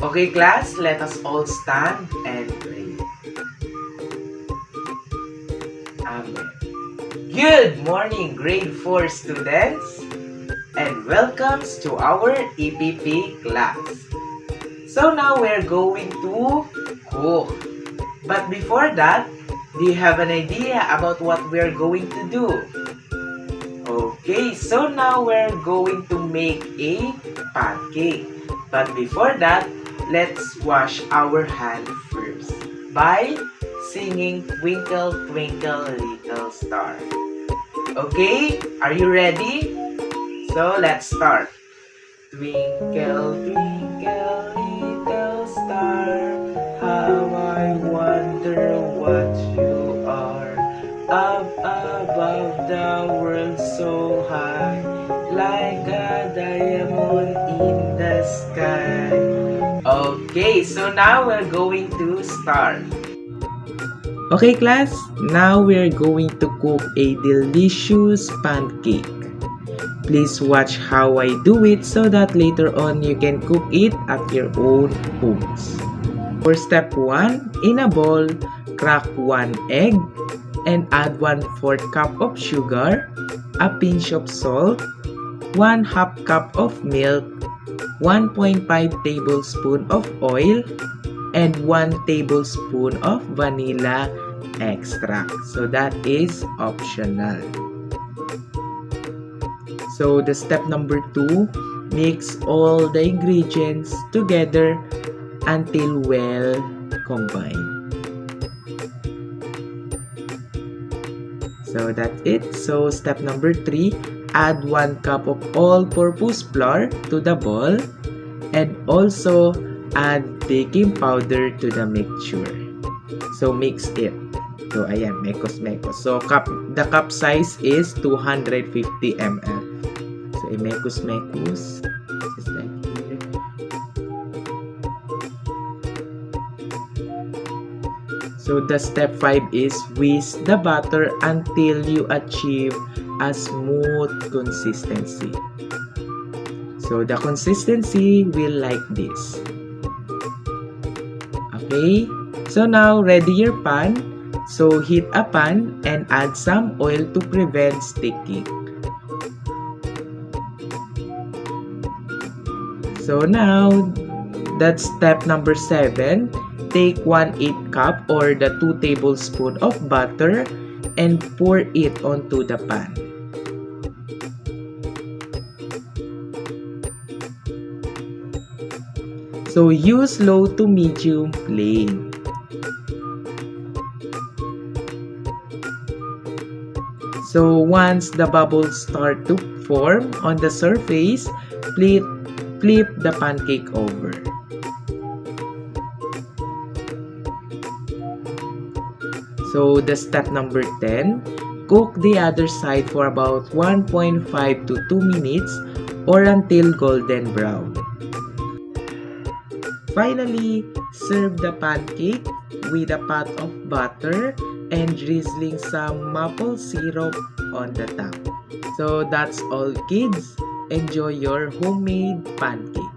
Okay, class, let us all stand and pray. Amen. Good morning, grade 4 students, and welcome to our EPP class. So now we're going to cook. But before that, do you have an idea about what we're going to do? Okay, so now we're going to make a pancake. But before that, let's wash our hands first by singing Twinkle Twinkle Little Star. Okay, are you ready? So let's start. Twinkle, twinkle, little star, how I wonder what you are. Up above the world so high, like a diamond in the sky. Okay, so now we're going to start. Okay, class, now we're going to cook a delicious pancake. Please watch how I do it so that later on you can cook it at your own homes. For step 1, in a bowl, crack 1 egg and add 1/4 cup of sugar, a pinch of salt, 1/2 cup of milk, 1.5 tablespoon of oil, and 1 tablespoon of vanilla extract. So that is optional. So the step number 2, mix all the ingredients together until well combined. So that's it. So step number 3, add 1 cup of all-purpose flour to the bowl and also add baking powder to the mixture. So mix it. So ayan, mekos-mekos. So the cup size is 250 ml. So i-mekos-mekos. Just like here. So the step 5 is whisk the batter until you achieve a smooth consistency. So the consistency will like this. Okay, so now ready your pan. So heat a pan and add some oil to prevent sticking. So now that's step number 7. Take 1/8 cup or the 2 tablespoons of butter and pour it onto the pan. So use low to medium flame. So once the bubbles start to form on the surface, flip the pancake over. So the step number 10, cook the other side for about 1.5 to 2 minutes or until golden brown. Finally, serve the pancake with a pot of butter and drizzling some maple syrup on the top. So that's all, kids. Enjoy your homemade pancake.